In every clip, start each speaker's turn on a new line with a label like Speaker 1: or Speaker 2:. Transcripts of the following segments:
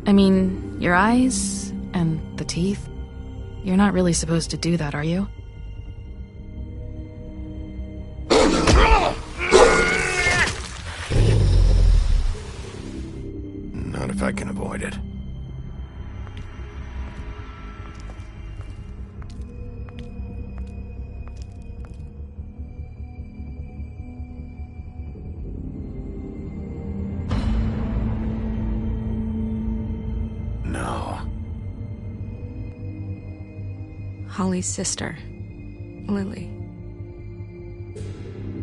Speaker 1: I mean, your eyes and the teeth. You're not really supposed to do that, are you?
Speaker 2: Not if I can avoid it. No.
Speaker 3: Holly's sister, Lily.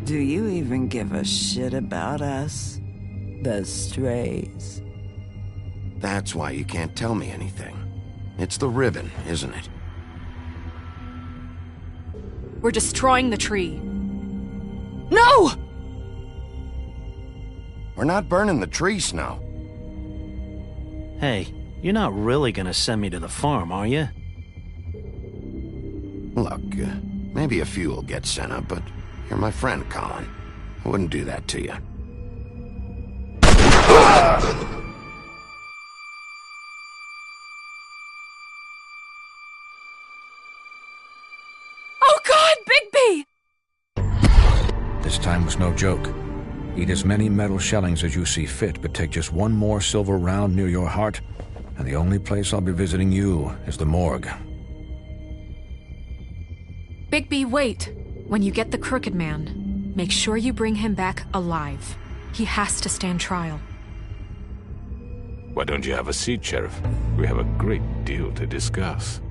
Speaker 4: Do you even give a shit about us? The strays.
Speaker 2: That's why you can't tell me anything. It's the ribbon, isn't it?
Speaker 3: We're destroying the tree. No!
Speaker 2: We're not burning the tree, Snow.
Speaker 5: Hey, you're not really gonna send me to the farm, are you?
Speaker 2: Look, maybe a few will get sent up, but you're my friend, Colin. I wouldn't do that to you.
Speaker 3: Oh God, Bigby!
Speaker 6: This time was no joke. Eat as many metal shellings as you see fit, but take just one more silver round near your heart, and the only place I'll be visiting you is the morgue.
Speaker 3: Bigby, wait. When you get the Crooked Man, make sure you bring him back alive. He has to stand trial.
Speaker 7: Why don't you have a seat, Sheriff? We have a great deal to discuss.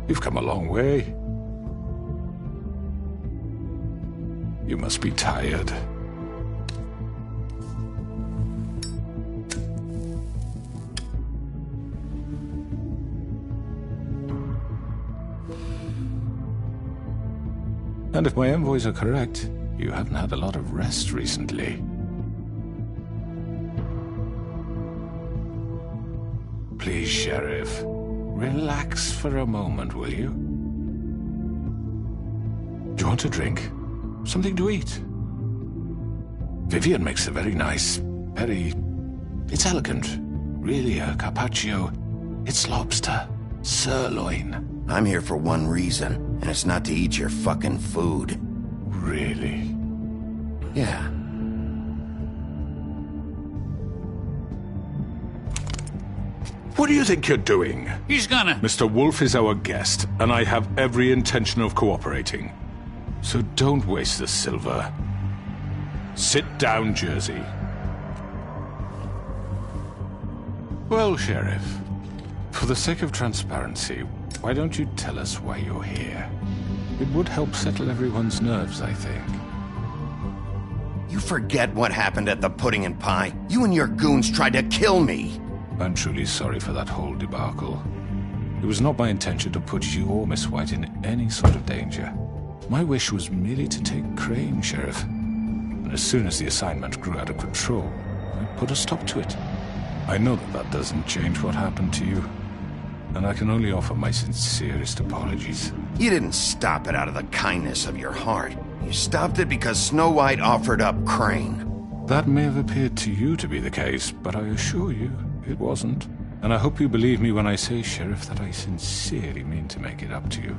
Speaker 7: You've come a long way. You must be tired. And if my envoys are correct, you haven't had a lot of rest recently. Please, Sheriff. Relax for a moment, will you? Do you want a drink? Something to eat? Vivian makes a very nice, it's elegant. Really, a carpaccio. It's lobster. Sirloin.
Speaker 2: I'm here for one reason, and it's not to eat your fucking food.
Speaker 7: Really?
Speaker 2: Yeah.
Speaker 7: What do you think you're doing?
Speaker 8: He's gonna...
Speaker 7: Mr. Wolf is our guest, and I have every intention of cooperating. So don't waste the silver. Sit down, Jersey. Well, Sheriff, for the sake of transparency, why don't you tell us why you're here? It would help settle everyone's nerves, I think.
Speaker 2: You forget what happened at the Pudding and Pie? You and your goons tried to kill me!
Speaker 7: I'm truly sorry for that whole debacle. It was not my intention to put you or Miss White in any sort of danger. My wish was merely to take Crane, Sheriff. And as soon as the assignment grew out of control, I put a stop to it. I know that that doesn't change what happened to you, and I can only offer my sincerest apologies.
Speaker 2: You didn't stop it out of the kindness of your heart. You stopped it because Snow White offered up Crane.
Speaker 7: That may have appeared to you to be the case, but I assure you, it wasn't. And I hope you believe me when I say, Sheriff, that I sincerely mean to make it up to you.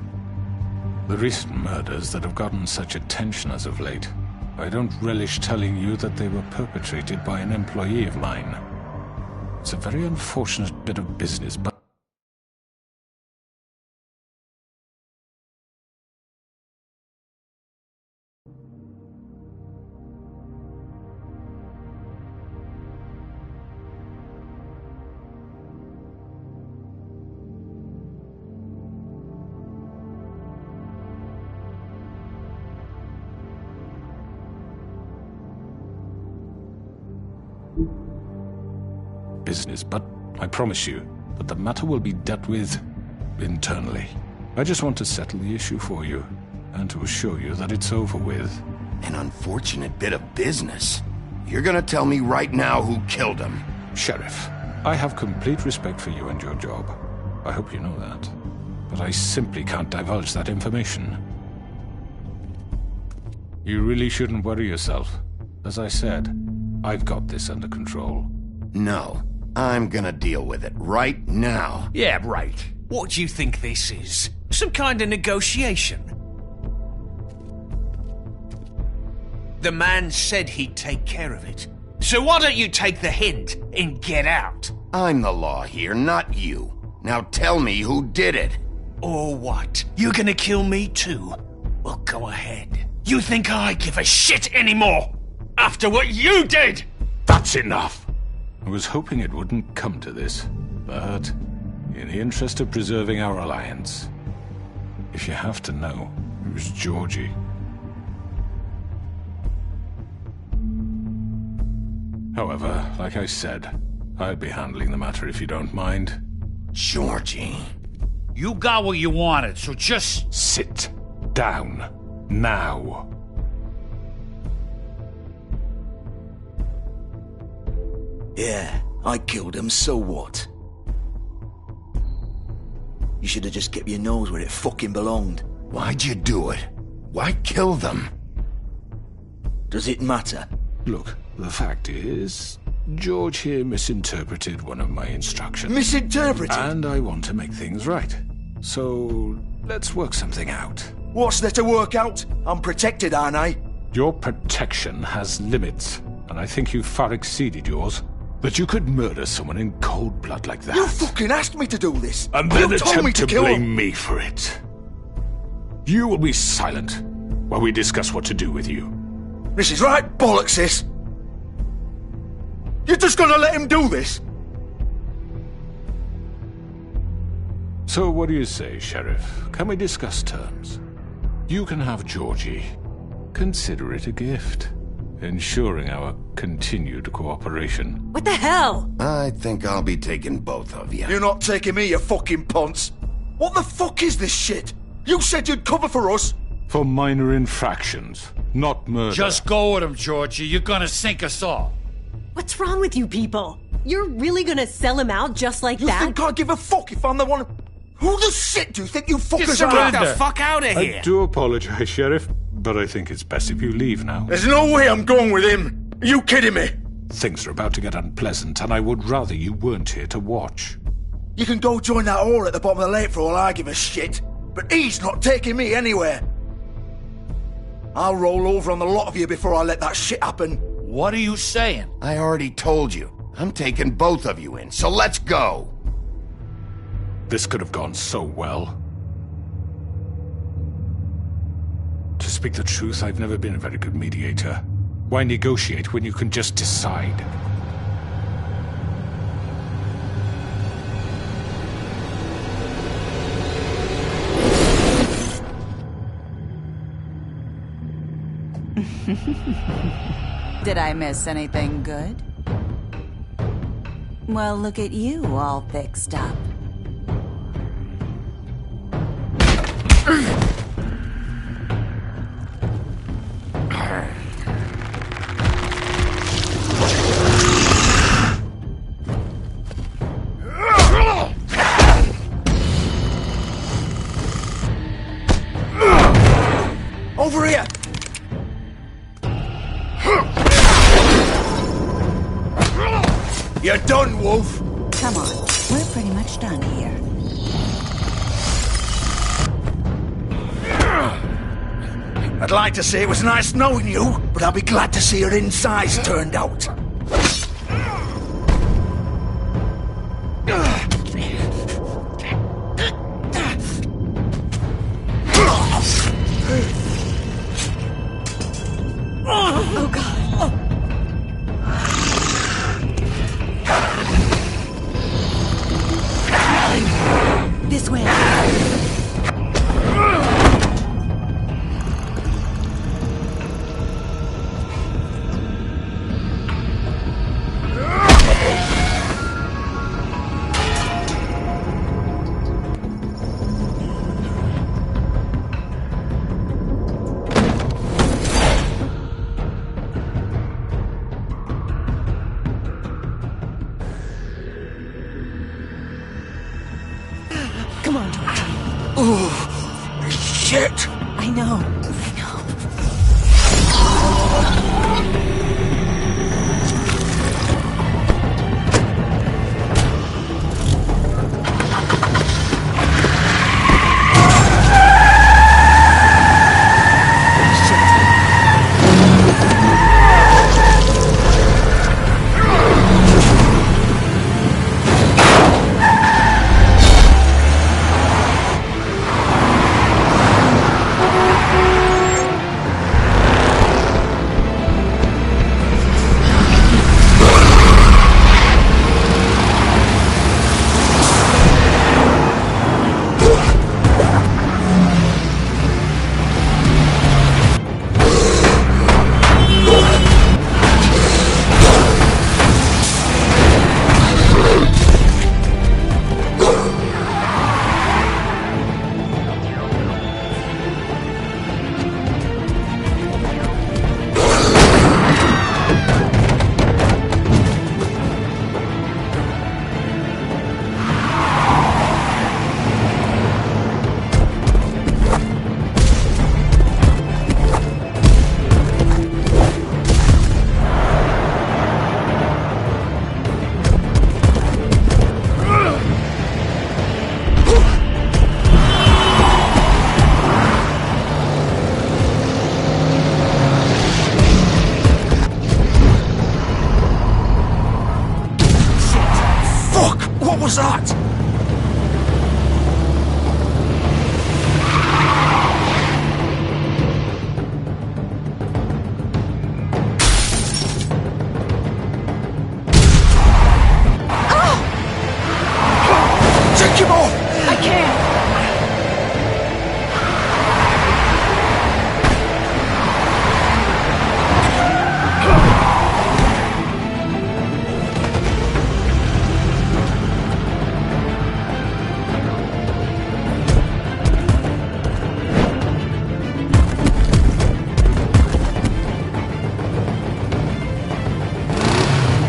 Speaker 7: The recent murders that have gotten such attention as of late, I don't relish telling you that they were perpetrated by an employee of mine. It's a very unfortunate bit of business, but business, but I promise you that the matter will be dealt with internally. I just want to settle the issue for you, and to assure you that it's over with.
Speaker 2: An unfortunate bit of business. You're gonna tell me right now who killed him?
Speaker 7: Sheriff, I have complete respect for you and your job. I hope you know that. But I simply can't divulge that information. You really shouldn't worry yourself. As I said, I've got this under control.
Speaker 2: No, I'm gonna deal with it right now.
Speaker 8: Yeah, right. What do you think this is? Some kind of negotiation? The man said he'd take care of it. So why don't you take the hint and get out?
Speaker 2: I'm the law here, not you. Now tell me who did it.
Speaker 8: Or what? You're gonna kill me too? Well, go ahead. You think I give a shit anymore? After what you did?
Speaker 7: That's enough! I was hoping it wouldn't come to this, but in the interest of preserving our alliance, if you have to know, it was Georgie. However, like I said, I'll be handling the matter if you don't mind.
Speaker 2: Georgie.
Speaker 9: You got what you wanted, so just...
Speaker 7: Sit down. Now.
Speaker 10: Yeah, I killed him, so what? You should have just kept your nose where it fucking belonged.
Speaker 2: Why'd you do it? Why kill them?
Speaker 10: Does it matter?
Speaker 7: Look, the fact is, George here misinterpreted one of my instructions.
Speaker 10: Misinterpreted?
Speaker 7: And I want to make things right. So, let's work something out.
Speaker 10: What's there to work out? I'm protected, aren't I?
Speaker 7: Your protection has limits, and I think you've far exceeded yours. That you could murder someone in cold blood like that.
Speaker 10: You fucking asked me to do this!
Speaker 7: And then
Speaker 10: you told
Speaker 7: attempt
Speaker 10: me
Speaker 7: to
Speaker 10: kill
Speaker 7: blame
Speaker 10: him.
Speaker 7: me for it. You will be silent while we discuss what to do with you.
Speaker 10: This is right bollocks, this! You're just gonna let him do this?
Speaker 7: So what do you say, Sheriff? Can we discuss terms? You can have Georgie. Consider it a gift, ensuring our continued cooperation.
Speaker 11: What the hell?
Speaker 2: I think I'll be taking both of you.
Speaker 10: You're not taking me, you fucking ponce! What the fuck is this shit? You said you'd cover for us!
Speaker 7: For minor infractions, not murder.
Speaker 9: Just go with him, Georgie. You're gonna sink us all.
Speaker 11: What's wrong with you people? You're really gonna sell him out just like
Speaker 10: You
Speaker 11: that?
Speaker 10: think I give a fuck if I'm the one... Who the shit do you think you fuckers
Speaker 9: surrender.
Speaker 10: are?
Speaker 8: Get the fuck out of here!
Speaker 7: I do apologize, Sheriff, but I think it's best if you leave now.
Speaker 10: There's no way I'm going with him! Are you kidding me?
Speaker 7: Things are about to get unpleasant, and I would rather you weren't here to watch.
Speaker 10: You can go join that whore at the bottom of the lake for all I give a shit. But he's not taking me anywhere. I'll roll over on the lot of you before I let that shit happen.
Speaker 9: What are you saying?
Speaker 2: I already told you. I'm taking both of you in, so let's go.
Speaker 7: This could have gone so well. To speak the truth, I've never been a very good mediator. Why negotiate when you can just decide?
Speaker 12: Did I miss anything good? Well, look at you, all fixed up.
Speaker 10: Over here! You're done, Wolf!
Speaker 12: Come on, we're pretty much done here.
Speaker 10: I'd like to say it was nice knowing you, but I'll be glad to see your insides turned out.
Speaker 11: Oh, God. This way.
Speaker 10: Shit!
Speaker 11: I know.
Speaker 10: What was that? Take him off!
Speaker 1: I can't!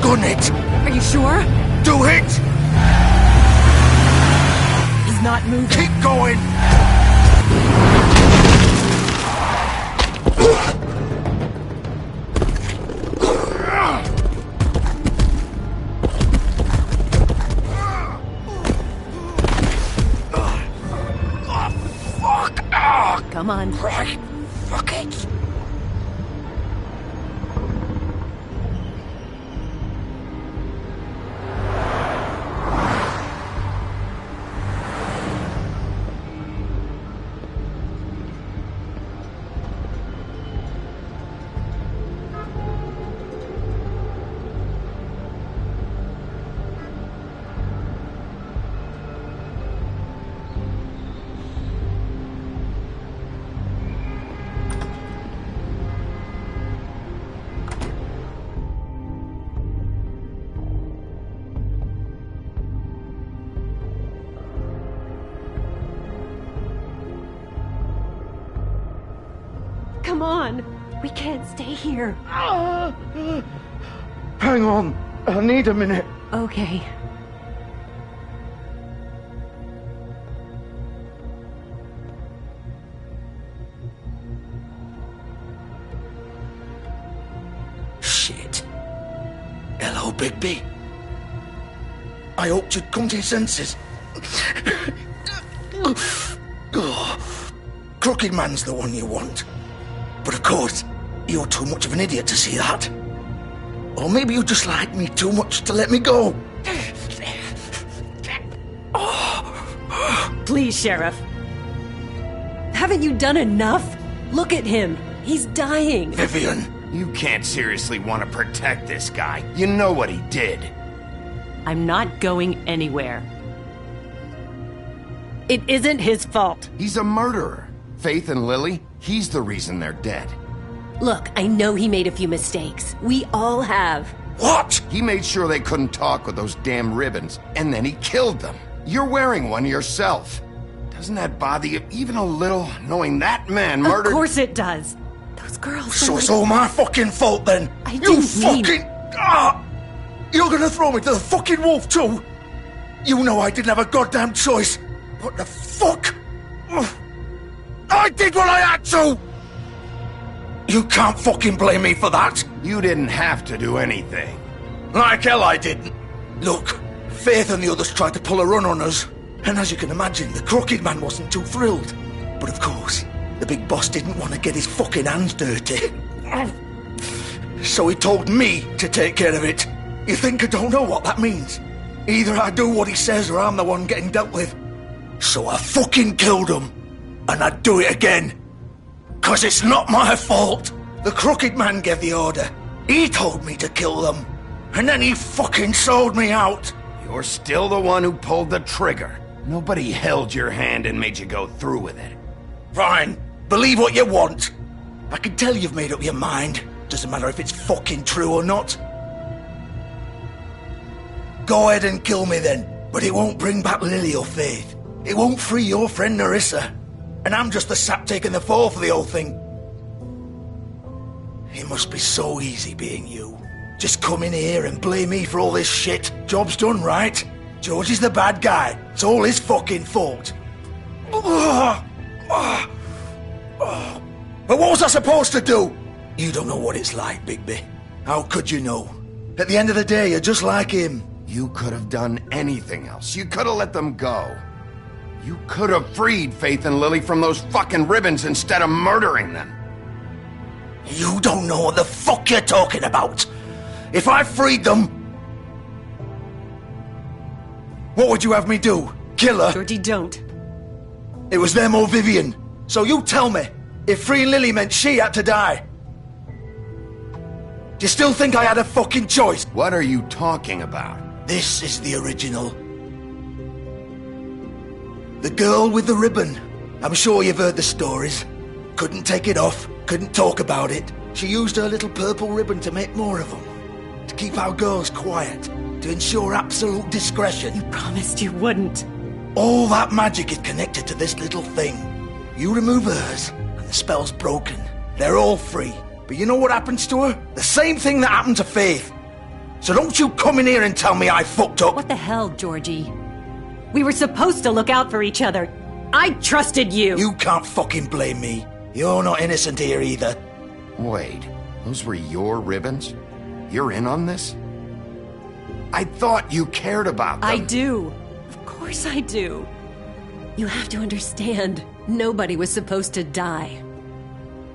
Speaker 10: Gun it!
Speaker 11: Are you sure?
Speaker 10: Do it!
Speaker 11: He's not moving.
Speaker 10: Keep going!
Speaker 11: Come on.
Speaker 10: Right. Fuck it.
Speaker 11: Come on. We can't stay here.
Speaker 10: Hang on. I need a minute.
Speaker 11: Okay.
Speaker 10: Shit. Hello, Bigby. I hoped you'd come to your senses. Crooked Man's the one you want. But of course, you're too much of an idiot to see that. Or maybe you just like me too much to let me go.
Speaker 11: Please, Sheriff. Haven't you done enough? Look at him. He's dying.
Speaker 10: Vivian.
Speaker 2: You can't seriously want to protect this guy. You know what he did.
Speaker 11: I'm not going anywhere. It isn't his fault.
Speaker 2: He's a murderer. Faith and Lily, he's the reason they're dead.
Speaker 11: Look, I know he made a few mistakes. We all have.
Speaker 10: What?
Speaker 2: He made sure they couldn't talk with those damn ribbons, and then he killed them. You're wearing one yourself. Doesn't that bother you even a little, knowing that man murdered...
Speaker 11: Of course it does. Those girls...
Speaker 10: So it's all my fucking fault then?
Speaker 11: I
Speaker 10: You
Speaker 11: didn't mean...
Speaker 10: fucking... You're gonna throw me to the fucking wolf too? You know I didn't have a goddamn choice. What the fuck? I did what I had to! You can't fucking blame me for that!
Speaker 2: You didn't have to do anything.
Speaker 10: Like hell I didn't. Look, Faith and the others tried to pull a run on us. And as you can imagine, the Crooked Man wasn't too thrilled. But of course, the big boss didn't want to get his fucking hands dirty. So he told me to take care of it. You think I don't know what that means? Either I do what he says or I'm the one getting dealt with. So I fucking killed him. And I'd do it again. 'Cause it's not my fault. The Crooked Man gave the order. He told me to kill them. And then he fucking sold me out.
Speaker 2: You're still the one who pulled the trigger. Nobody held your hand and made you go through with it.
Speaker 10: Fine. Believe what you want. I can tell you've made up your mind. Doesn't matter if it's fucking true or not. Go ahead and kill me then. But it won't bring back Lily or Faith. It won't free your friend Nerissa. And I'm just the sap taking the fall for the whole thing. It must be so easy being you. Just come in here and blame me for all this shit. Job's done, right? George is the bad guy. It's all his fucking fault. But what was I supposed to do? You don't know what it's like, Bigby. How could you know? At the end of the day, you're just like him.
Speaker 2: You could have done anything else. You could have let them go. You could have freed Faith and Lily from those fucking ribbons instead of murdering them.
Speaker 10: You don't know what the fuck you're talking about. If I freed them... What would you have me do? Kill her?
Speaker 11: Georgie, don't.
Speaker 10: It was them or Vivian. So you tell me, if freeing Lily meant she had to die, do you still think I had a fucking choice?
Speaker 2: What are you talking about?
Speaker 10: This is the original. The girl with the ribbon. I'm sure you've heard the stories. Couldn't take it off, couldn't talk about it. She used her little purple ribbon to make more of them. To keep our girls quiet. To ensure absolute discretion.
Speaker 11: You promised you wouldn't.
Speaker 10: All that magic is connected to this little thing. You remove hers, and the spell's broken. They're all free. But you know what happens to her? The same thing that happened to Faith. So don't you come in here and tell me I fucked up.
Speaker 11: What the hell, Georgie? We were supposed to look out for each other. I trusted you.
Speaker 10: You can't fucking blame me. You're not innocent here either.
Speaker 2: Wait, those were your ribbons? You're in on this? I thought you cared about them.
Speaker 11: I do. Of course I do. You have to understand, nobody was supposed to die.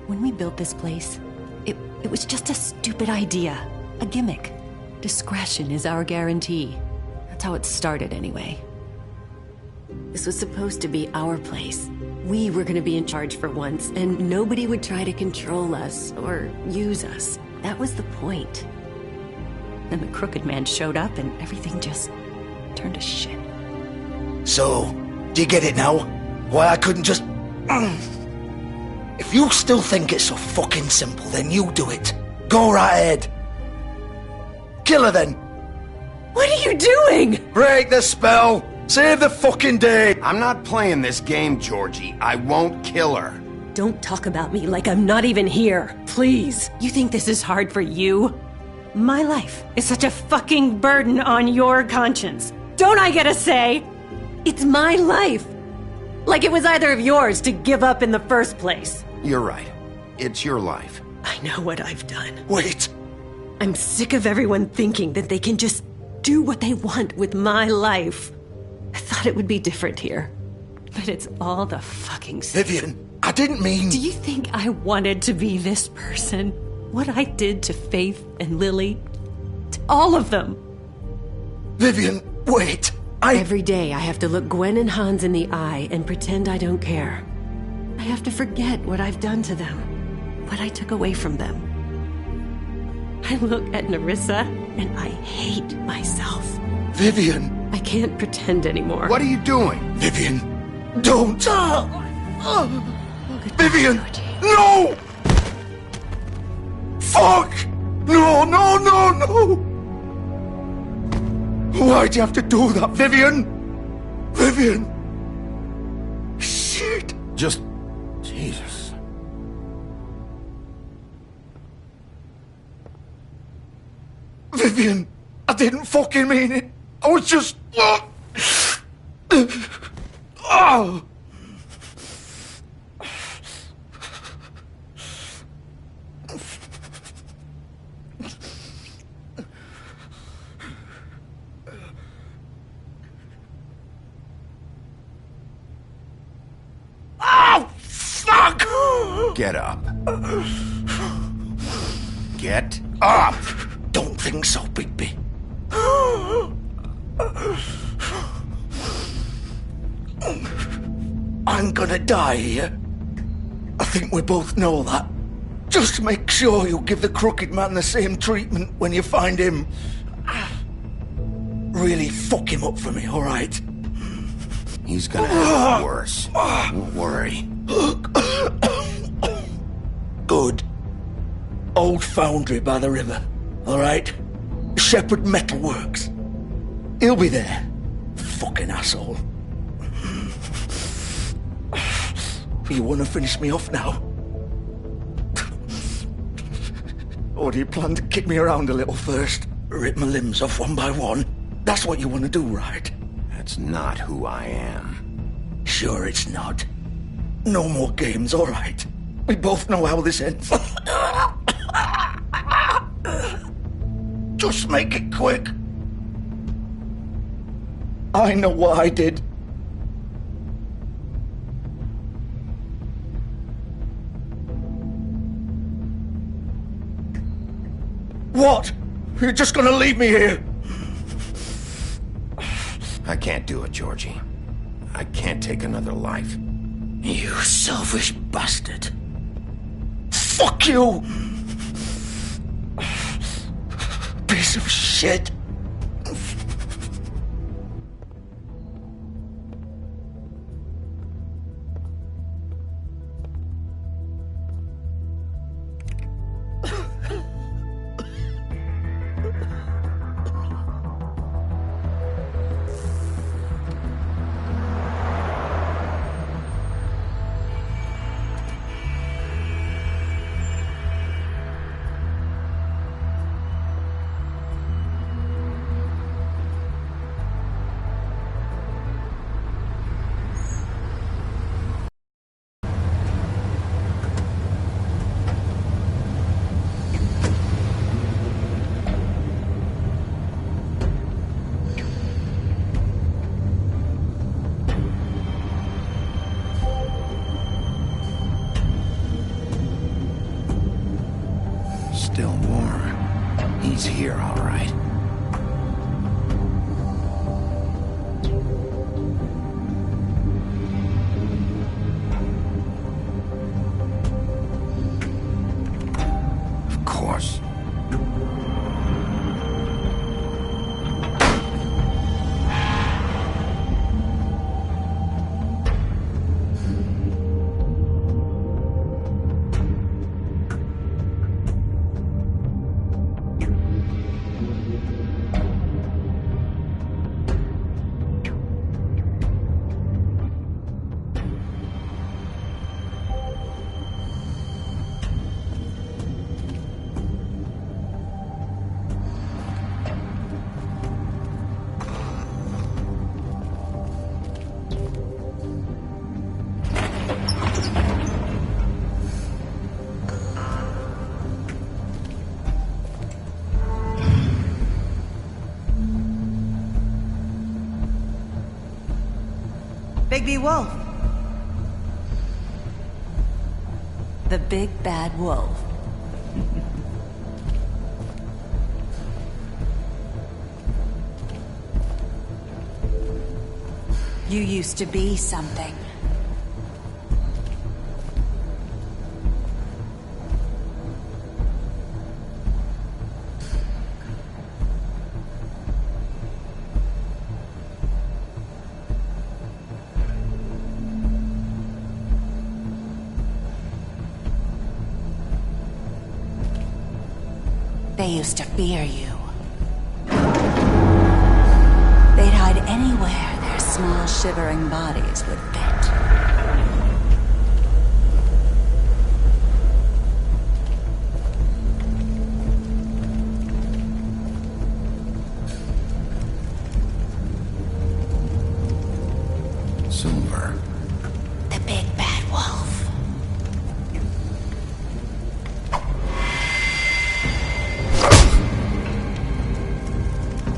Speaker 11: When we built this place, it was just a stupid idea. A gimmick. Discretion is our guarantee. That's how it started anyway. This was supposed to be our place. We were gonna be in charge for once, and nobody would try to control us or use us. That was the point. Then the Crooked Man showed up and everything just turned to shit.
Speaker 10: So, do you get it now? Why I couldn't just... If you still think it's so fucking simple, then you do it. Go right ahead. Kill her then.
Speaker 11: What are you doing?
Speaker 10: Break the spell. Save the fucking day.
Speaker 2: I'm not playing this game, Georgie. I won't kill her.
Speaker 11: Don't talk about me like I'm not even here. Please. You think this is hard for you? My life is such a fucking burden on your conscience. Don't I get a say? It's my life. Like it was either of yours to give up in the first place.
Speaker 2: You're right. It's your life.
Speaker 11: I know what I've done.
Speaker 10: Wait.
Speaker 11: I'm sick of everyone thinking that they can just do what they want with my life. I thought it would be different here. But it's all the fucking same.
Speaker 10: Vivian, I didn't mean...
Speaker 11: Do you think I wanted to be this person? What I did to Faith and Lily? To all of them?
Speaker 10: Vivian, wait.
Speaker 11: Every day I have to look Gwen and Hans in the eye and pretend I don't care. I have to forget what I've done to them. What I took away from them. I look at Nerissa and I hate myself.
Speaker 10: Vivian.
Speaker 11: I can't pretend anymore.
Speaker 2: What are you doing?
Speaker 10: Vivian, don't. Vivian, no! Fuck! No, no, no, no! Why'd you have to do that, Vivian? Vivian! Shit!
Speaker 2: Just... Jesus.
Speaker 10: Vivian, I didn't fucking mean it. I was just... Oh!
Speaker 2: Get up. Get up!
Speaker 10: Don't think so, Bigby. I'm gonna die here. I think we both know that. Just make sure you give the Crooked Man the same treatment when you find him. Really fuck him up for me, alright?
Speaker 2: He's gonna have it worse. Don't worry.
Speaker 10: Good. Old foundry by the river, alright? Shepherd Metalworks. He'll be there. Fucking asshole. You wanna finish me off now? Or do you plan to kick me around a little first? Rip my limbs off one by one? That's what you wanna do, right?
Speaker 2: That's not who I am.
Speaker 10: Sure it's not. No more games, alright? We both know how this ends. Just make it quick. I know what I did. What? You're just gonna leave me here?
Speaker 2: I can't do it, Georgie. I can't take another life.
Speaker 10: You selfish bastard. Fuck you! Piece of shit.
Speaker 2: Still warm. He's here, all right. Of course.
Speaker 12: Bigby Wolf. The big bad wolf. You used to be something. They used to fear you. They'd hide anywhere their small, shivering bodies would fit.
Speaker 2: Silver.
Speaker 12: The big bad wolf.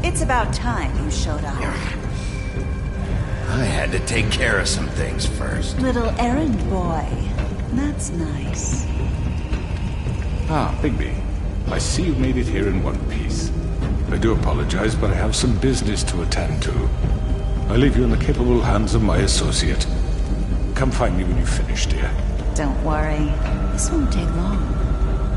Speaker 12: It's about time you showed up.
Speaker 2: I had to take care of some things first.
Speaker 12: Little errand boy. That's nice.
Speaker 7: Ah, Bigby. I see you've made it here in one piece. I do apologize, but I have some business to attend to. I leave you in the capable hands of my associate. Come find me when you've finished, dear.
Speaker 12: Don't worry. This won't take long.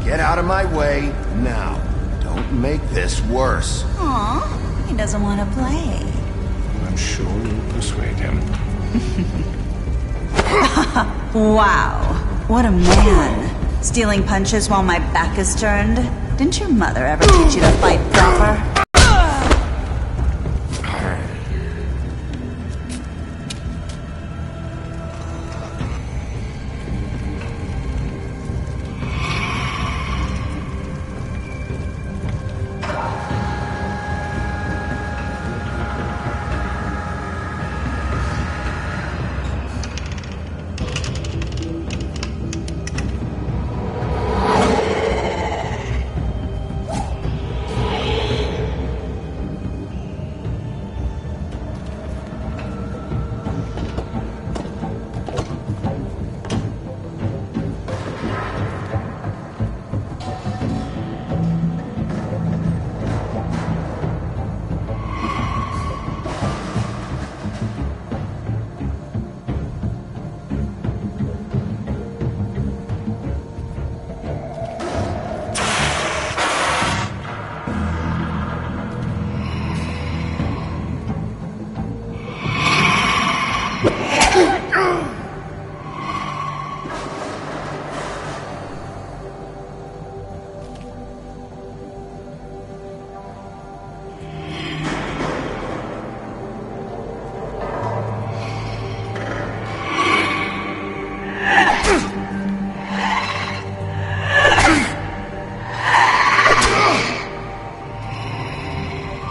Speaker 2: Get out of my way, now. Don't make this worse.
Speaker 12: Aw, he doesn't want to play.
Speaker 7: I'm sure you'll persuade him.
Speaker 12: Wow, what a man. Stealing punches while my back is turned? Didn't your mother ever teach you to fight proper?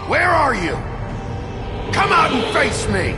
Speaker 2: Where are you? Come out and face me!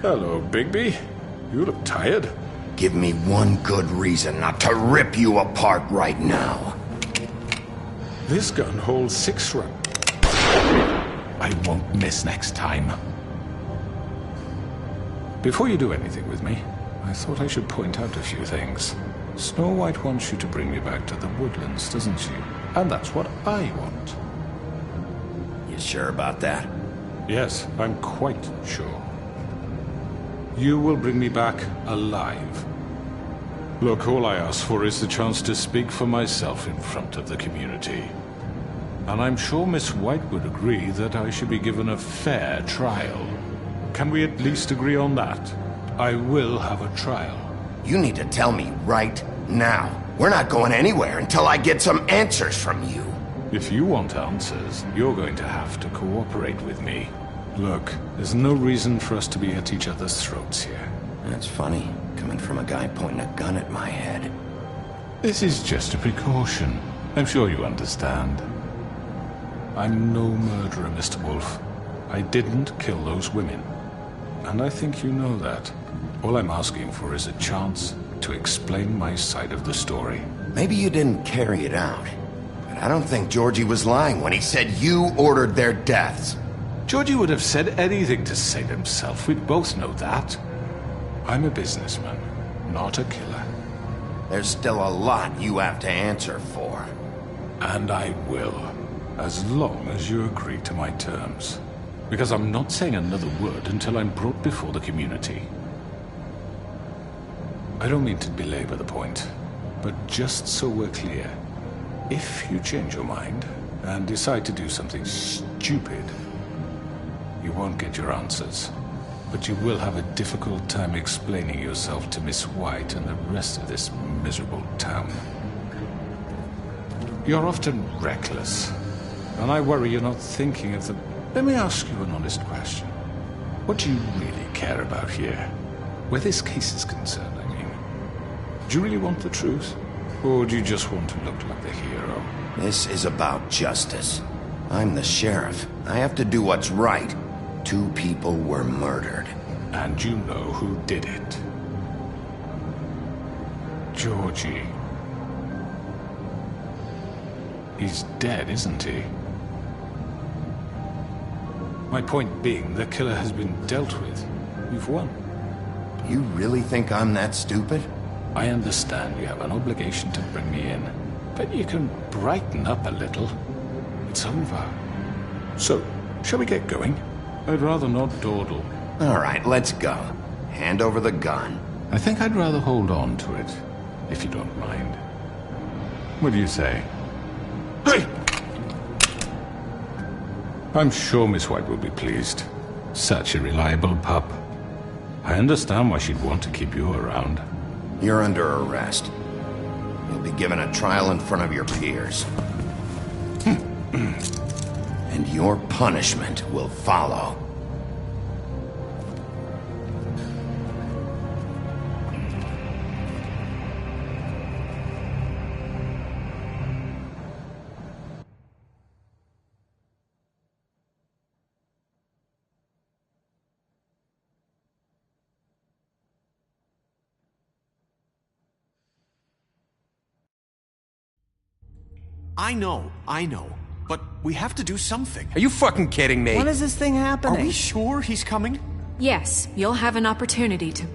Speaker 7: Hello, Bigby. You look tired.
Speaker 2: Give me one good reason not to rip you apart right now.
Speaker 7: This gun holds 6 rounds. I won't miss next time. Before you do anything with me, I thought I should point out a few things. Snow White wants you to bring me back to the woodlands, doesn't she? And that's what I want.
Speaker 2: You sure about that?
Speaker 7: Yes, I'm quite sure. You will bring me back alive. Look, all I ask for is the chance to speak for myself in front of the community. And I'm sure Miss White would agree that I should be given a fair trial. Can we at least agree on that? I will have a trial.
Speaker 2: You need to tell me right now. We're not going anywhere until I get some answers from you.
Speaker 7: If you want answers, you're going to have to cooperate with me. Look, there's no reason for us to be at each other's throats here.
Speaker 2: That's funny, coming from a guy pointing a gun at my head.
Speaker 7: This is just a precaution. I'm sure you understand. I'm no murderer, Mr. Wolf. I didn't kill those women. And I think you know that. All I'm asking for is a chance to explain my side of the story.
Speaker 2: Maybe you didn't carry it out. But I don't think Georgie was lying when he said you ordered their deaths.
Speaker 7: Georgie would have said anything to save himself. We'd both know that. I'm a businessman, not a killer.
Speaker 2: There's still a lot you have to answer for.
Speaker 7: And I will, as long as you agree to my terms. Because I'm not saying another word until I'm brought before the community. I don't mean to belabor the point, but just so we're clear, if you change your mind and decide to do something stupid, you won't get your answers. But you will have a difficult time explaining yourself to Miss White and the rest of this miserable town. You're often reckless, and I worry you're not thinking of the... Let me ask you an honest question. What do you really care about here? Where this case is concerned, I mean. Do you really want the truth? Or do you just want to look like the hero?
Speaker 2: This is about justice. I'm the sheriff. I have to do what's right. 2 people were murdered.
Speaker 7: And you know who did it. Georgie. He's dead, isn't he? My point being, the killer has been dealt with. You've won.
Speaker 2: You really think I'm that stupid?
Speaker 7: I understand you have an obligation to bring me in, but you can brighten up a little. It's over. So, shall we get going? I'd rather not dawdle.
Speaker 2: All right, let's go. Hand over the gun.
Speaker 7: I think I'd rather hold on to it, if you don't mind. What do you say? Hey! I'm sure Miss White will be pleased. Such a reliable pup. I understand why she'd want to keep you around.
Speaker 2: You're under arrest. You'll be given a trial in front of your peers. And your punishment will follow.
Speaker 13: I know. But we have to do something.
Speaker 14: Are you fucking kidding me?
Speaker 4: When is this thing happening?
Speaker 13: Are we sure he's coming?
Speaker 3: Yes, you'll have an opportunity to...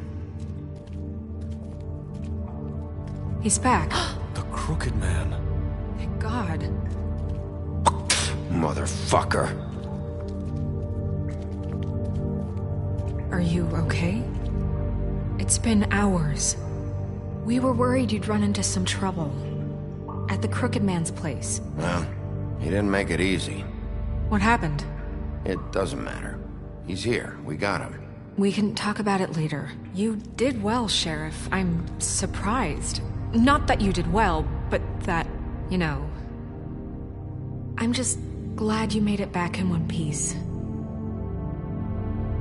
Speaker 3: He's back.
Speaker 13: The Crooked Man.
Speaker 3: Thank God.
Speaker 14: Motherfucker.
Speaker 3: Are you okay? It's been hours. We were worried you'd run into some trouble. At the Crooked Man's place.
Speaker 2: Well, he didn't make it easy.
Speaker 3: What happened?
Speaker 2: It doesn't matter. He's here. We got him.
Speaker 3: We can talk about it later. You did well, Sheriff. I'm surprised. Not that you did well, but that, you know... I'm just glad you made it back in one piece.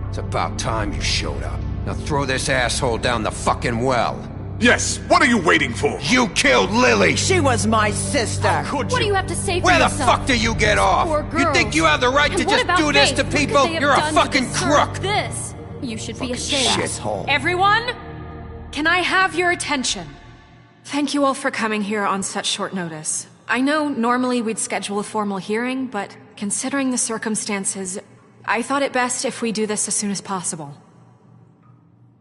Speaker 14: It's about time you showed up. Now throw this asshole down the fucking well.
Speaker 15: Yes, what are you waiting for?
Speaker 14: You killed Lily!
Speaker 4: She was my sister!
Speaker 15: How could you?
Speaker 11: What do you have to say for
Speaker 14: Where
Speaker 11: yourself?
Speaker 14: the fuck do you get off?
Speaker 11: Poor
Speaker 14: You think
Speaker 11: girls.
Speaker 14: you have the right to
Speaker 11: And
Speaker 14: just
Speaker 11: what
Speaker 14: do
Speaker 11: about
Speaker 14: this
Speaker 11: Faith?
Speaker 14: to
Speaker 11: What could
Speaker 14: people?
Speaker 11: they have
Speaker 14: You're a
Speaker 11: done to
Speaker 14: fucking
Speaker 11: deserve
Speaker 14: crook!
Speaker 11: This?
Speaker 3: You should be ashamed.
Speaker 2: Shithole.
Speaker 3: Everyone, can I have your attention? Thank you all for coming here on such short notice. I know normally we'd schedule a formal hearing, but considering the circumstances, I thought it best if we do this as soon as possible.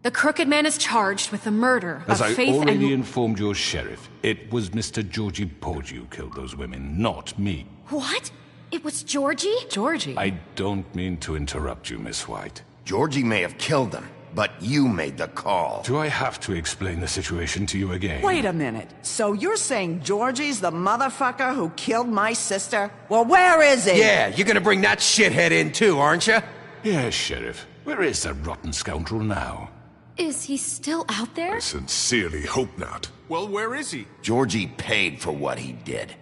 Speaker 3: The Crooked Man is charged with the murder of
Speaker 7: As I
Speaker 3: Faith
Speaker 7: already
Speaker 3: and...
Speaker 7: informed your sheriff, it was Mr. Georgie Porgy who killed those women, not me.
Speaker 16: What? It was Georgie?
Speaker 3: Georgie?
Speaker 7: I don't mean to interrupt you, Miss White.
Speaker 2: Georgie may have killed them, but you made the call.
Speaker 7: Do I have to explain the situation to you again?
Speaker 4: Wait a minute. So you're saying Georgie's the motherfucker who killed my sister? Well, where is he?
Speaker 14: Yeah, you're gonna bring that shithead in too, aren't you?
Speaker 7: Yes, Sheriff. Where is that rotten scoundrel now?
Speaker 16: Is he still out there?
Speaker 15: I sincerely hope not.
Speaker 13: Well, where is he?
Speaker 2: Georgie paid for what he did.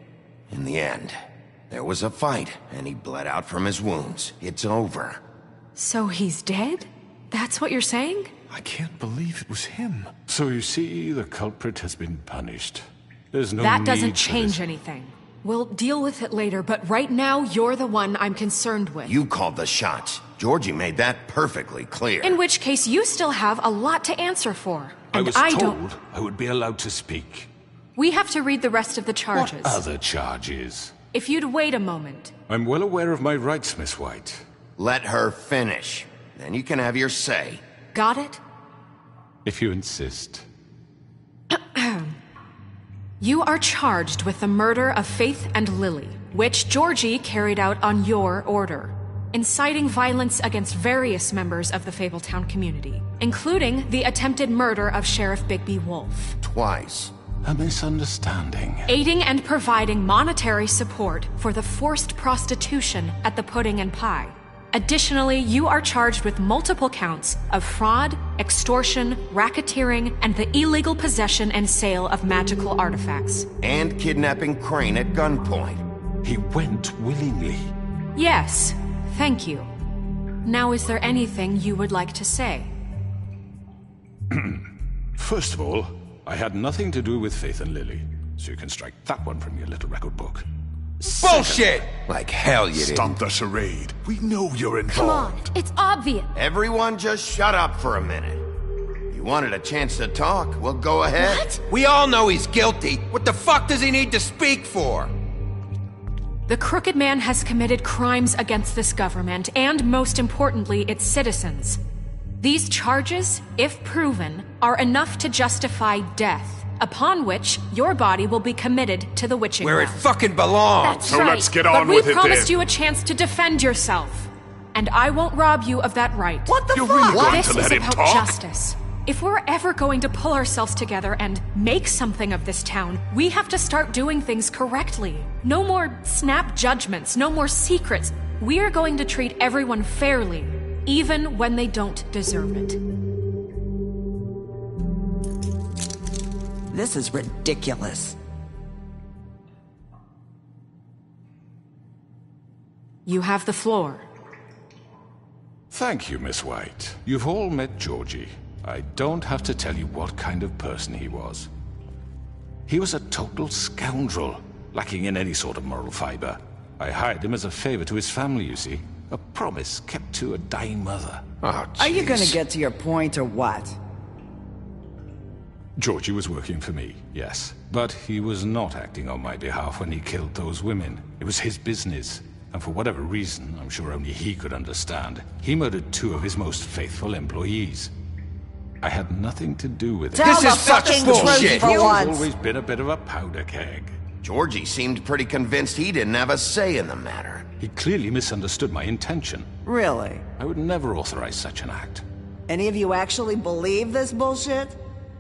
Speaker 2: In the end, there was a fight, and he bled out from his wounds. It's over.
Speaker 3: So he's dead? That's what you're saying?
Speaker 7: I can't believe it was him. So you see, the culprit has been punished. There's no
Speaker 3: That
Speaker 7: need
Speaker 3: doesn't
Speaker 7: for
Speaker 3: change
Speaker 7: this.
Speaker 3: anything. We'll deal with it later, but right now, you're the one I'm concerned with.
Speaker 2: You called the shots. Georgie made that perfectly clear.
Speaker 3: In which case, you still have a lot to answer for.
Speaker 7: I
Speaker 3: And
Speaker 7: was
Speaker 3: don't...
Speaker 7: told I would be allowed to speak.
Speaker 3: We have to read the rest of the charges.
Speaker 7: What other charges?
Speaker 3: If you'd wait a moment.
Speaker 7: I'm well aware of my rights, Miss White.
Speaker 2: Let her finish. Then you can have your say.
Speaker 3: Got it?
Speaker 7: If you insist.
Speaker 3: You are charged with the murder of Faith and Lily, which Georgie carried out on your order, inciting violence against various members of the Fabletown community, including the attempted murder of Sheriff Bigby Wolf.
Speaker 2: Twice.
Speaker 7: A misunderstanding.
Speaker 3: Aiding and providing monetary support for the forced prostitution at the Pudding and Pie. Additionally, you are charged with multiple counts of fraud, extortion, racketeering, and the illegal possession and sale of magical artifacts.
Speaker 2: And kidnapping Crane at gunpoint.
Speaker 7: He went willingly.
Speaker 3: Yes, thank you. Now, is there anything you would like to say?
Speaker 7: First of all, I had nothing to do with Faith and Lily, so you can strike that one from your little record book.
Speaker 14: Bullshit! Like hell you did.
Speaker 15: Stop the charade. We know you're
Speaker 16: Come on,
Speaker 15: involved.
Speaker 16: it's obvious.
Speaker 2: Everyone just shut up for a minute. You wanted a chance to talk? Well, go ahead.
Speaker 16: What?
Speaker 14: We all know he's guilty. What the fuck does he need to speak for?
Speaker 3: The Crooked Man has committed crimes against this government and, most importantly, its citizens. These charges, if proven, are enough to justify death, upon which your body will be committed to the witching
Speaker 14: Where it
Speaker 3: well.
Speaker 14: fucking belongs.
Speaker 16: That's
Speaker 15: So
Speaker 16: right.
Speaker 15: let's get
Speaker 3: But
Speaker 15: on
Speaker 3: we
Speaker 15: with it
Speaker 3: promised
Speaker 15: then.
Speaker 3: you a chance to defend yourself, and I won't rob you of that right.
Speaker 4: What the
Speaker 15: You're
Speaker 4: fuck?
Speaker 15: really going
Speaker 3: This
Speaker 15: to
Speaker 3: is
Speaker 15: let him
Speaker 3: about
Speaker 15: talk?
Speaker 3: justice. If we're ever going to pull ourselves together and make something of this town, we have to start doing things correctly. No more snap judgments, no more secrets. We are going to treat everyone fairly, even when they don't deserve it.
Speaker 4: This is ridiculous.
Speaker 3: You have the floor.
Speaker 7: Thank you, Miss White. You've all met Georgie. I don't have to tell you what kind of person he was. He was a total scoundrel, lacking in any sort of moral fiber. I hired him as a favor to his family, you see. A promise kept to a dying mother.
Speaker 2: Oh,
Speaker 4: Are you gonna
Speaker 2: jeez.
Speaker 4: get to your point or what?
Speaker 7: Georgie was working for me, yes. But he was not acting on my behalf when he killed those women. It was his business. And for whatever reason, I'm sure only he could understand, he murdered 2 of his most faithful employees. I had nothing to do with it.
Speaker 4: Tell
Speaker 14: This
Speaker 4: the
Speaker 14: is such
Speaker 4: fucking
Speaker 14: bullshit.
Speaker 4: truth for
Speaker 7: He's
Speaker 4: once.
Speaker 7: always been a bit of a powder keg.
Speaker 2: Georgie seemed pretty convinced he didn't have a say in the matter.
Speaker 7: He clearly misunderstood my intention.
Speaker 4: Really?
Speaker 7: I would never authorize such an act.
Speaker 4: Any of you actually believe this bullshit?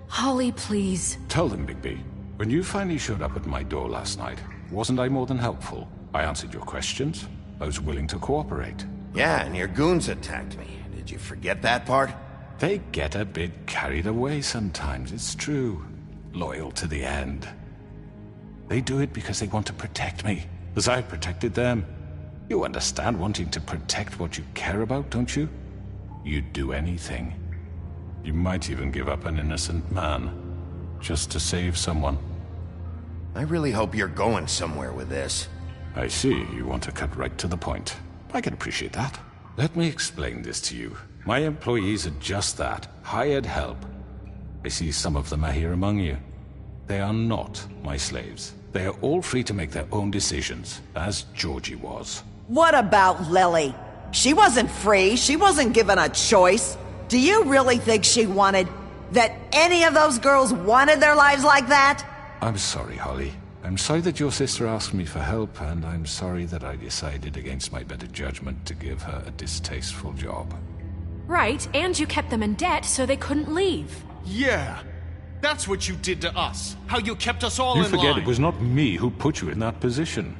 Speaker 3: Holly, please.
Speaker 7: Tell them, Bigby, when you finally showed up at my door last night, wasn't I more than helpful? I answered your questions. I was willing to cooperate.
Speaker 2: Yeah, and your goons attacked me. Did you forget that part?
Speaker 7: They get a bit carried away sometimes, it's true. Loyal to the end. They do it because they want to protect me, as I protected them. You understand wanting to protect what you care about, don't you? You'd do anything. You might even give up an innocent man, just to save someone.
Speaker 2: I really hope you're going somewhere with this.
Speaker 7: I see you want to cut right to the point. I can appreciate that. Let me explain this to you. My employees are just that, hired help. I see some of them are here among you. They are not my slaves. They are all free to make their own decisions, as Georgie was.
Speaker 4: What about Lily? She wasn't free. She wasn't given a choice. Do you really think she wanted... that any of those girls wanted their lives like that?
Speaker 7: I'm sorry, Holly. I'm sorry that your sister asked me for help, and I'm sorry that I decided against my better judgment to give her a distasteful job.
Speaker 3: Right, and you kept them in debt so they couldn't leave.
Speaker 13: Yeah. That's what you did to us. How you kept us all in line.
Speaker 7: You forget it was not me who put you in that position.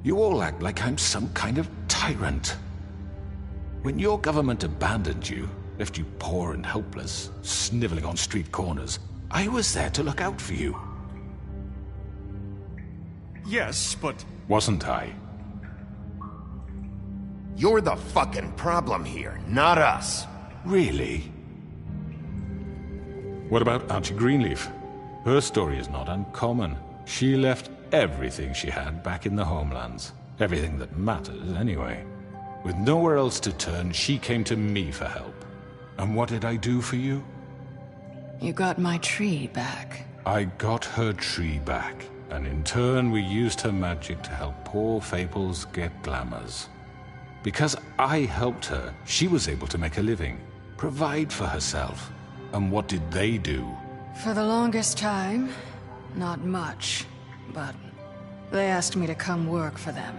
Speaker 7: You all act like I'm some kind of tyrant. When your government abandoned you, left you poor and helpless, sniveling on street corners, I was there to look out for you.
Speaker 13: Yes, but...
Speaker 7: Wasn't I?
Speaker 2: You're the fucking problem here, not us.
Speaker 7: Really? What about Auntie Greenleaf? Her story is not uncommon. She left everything she had back in the homelands. Everything that matters, anyway. With nowhere else to turn, she came to me for help. And what did I do for you?
Speaker 1: You got my tree back.
Speaker 7: I got her tree back, and in turn we used her magic to help poor Fables get glamours. Because I helped her, she was able to make a living, provide for herself. And what did they do?
Speaker 1: For the longest time, not much, but they asked me to come work for them.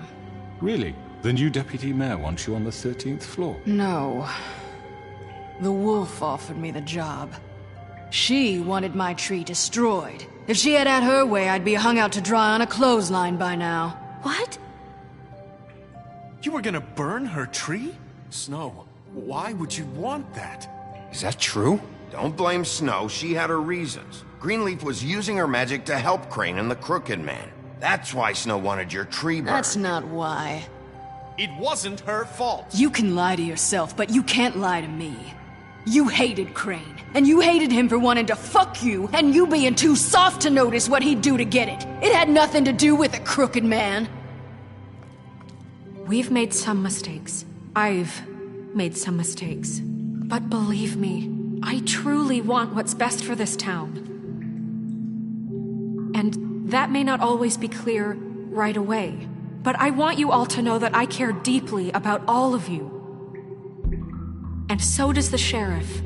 Speaker 7: Really? The new deputy mayor wants you on the 13th floor?
Speaker 1: No. The wolf offered me the job. She wanted my tree destroyed. If she had her way, I'd be hung out to dry on a clothesline by now.
Speaker 16: What?
Speaker 13: You were gonna burn her tree? Snow, why would you want that?
Speaker 2: Is that true? Don't blame Snow, she had her reasons. Greenleaf was using her magic to help Crane and the Crooked Man. That's why Snow wanted your tree burned.
Speaker 1: That's not why.
Speaker 13: It wasn't her fault.
Speaker 1: You can lie to yourself, but you can't lie to me. You hated Crane, and you hated him for wanting to fuck you, and you being too soft to notice what he'd do to get it. It had nothing to do with the Crooked Man.
Speaker 3: We've made some mistakes. I've made some mistakes. But believe me, I truly want what's best for this town. And that may not always be clear right away. But I want you all to know that I care deeply about all of you. And so does the sheriff.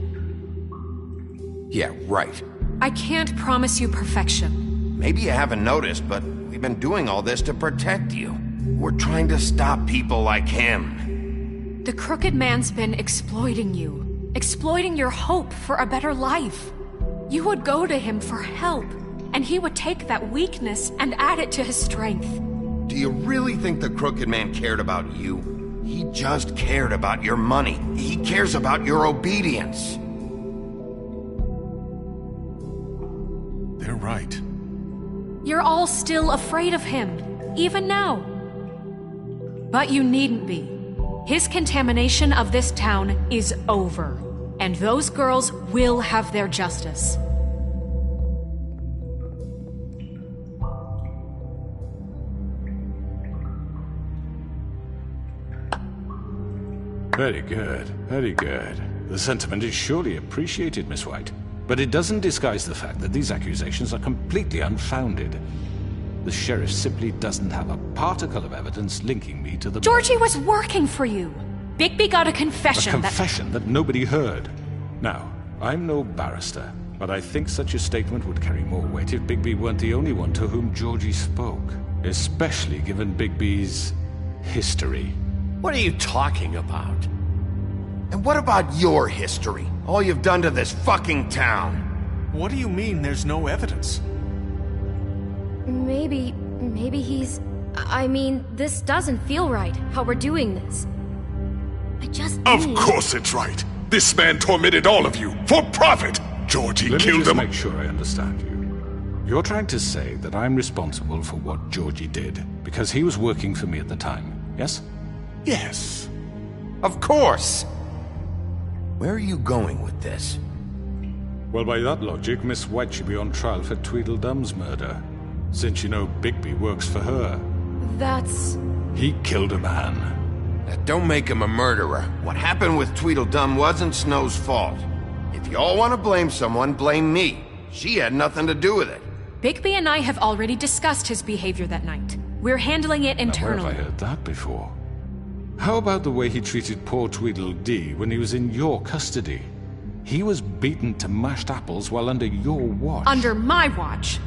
Speaker 2: Yeah, right.
Speaker 3: I can't promise you perfection.
Speaker 2: Maybe you haven't noticed, but we've been doing all this to protect you. We're trying to stop people like him.
Speaker 3: The Crooked Man's been exploiting you. Exploiting your hope for a better life. You would go to him for help, and he would take that weakness and add it to his strength.
Speaker 2: Do you really think the Crooked Man cared about you? He just cared about your money. He cares about your obedience.
Speaker 13: They're right.
Speaker 3: You're all still afraid of him, even now. But you needn't be. His contamination of this town is over, and those girls will have their justice.
Speaker 7: Very good, very good. The sentiment is surely appreciated, Miss White. But it doesn't disguise the fact that these accusations are completely unfounded. The sheriff simply doesn't have a particle of evidence linking me to the...
Speaker 3: Georgie was working for you! Bigby got a confession
Speaker 7: A confession that nobody heard. Now, I'm no barrister, but I think such a statement would carry more weight if Bigby weren't the only one to whom Georgie spoke. Especially given Bigby's history.
Speaker 9: What are you talking about?
Speaker 2: And what about your history? All you've done to this fucking town?
Speaker 13: What do you mean there's no evidence?
Speaker 16: Maybe he's... I mean, this doesn't feel right, how we're doing this. I just
Speaker 15: Of course it's right. This man tormented all of you, for profit! Georgie killed him.
Speaker 7: Let me just make sure I understand you. You're trying to say that I'm responsible for what Georgie did, because he was working for me at the time, yes?
Speaker 15: Yes.
Speaker 2: Of course! Where are you going with this?
Speaker 7: Well, by that logic, Miss White should be on trial for Tweedledum's murder. Since you know Bigby works for her.
Speaker 16: That's...
Speaker 7: He killed a man.
Speaker 14: That don't make him a murderer.
Speaker 2: What happened with Tweedledum wasn't Snow's fault. If you all want to blame someone, blame me. She had nothing to do with it.
Speaker 3: Bigby and I have already discussed his behavior that night. We're handling it internally.
Speaker 7: Where have I heard that before? How about the way he treated poor Tweedledee when he was in your custody? He was beaten to mashed apples while under your watch.
Speaker 3: Under my watch?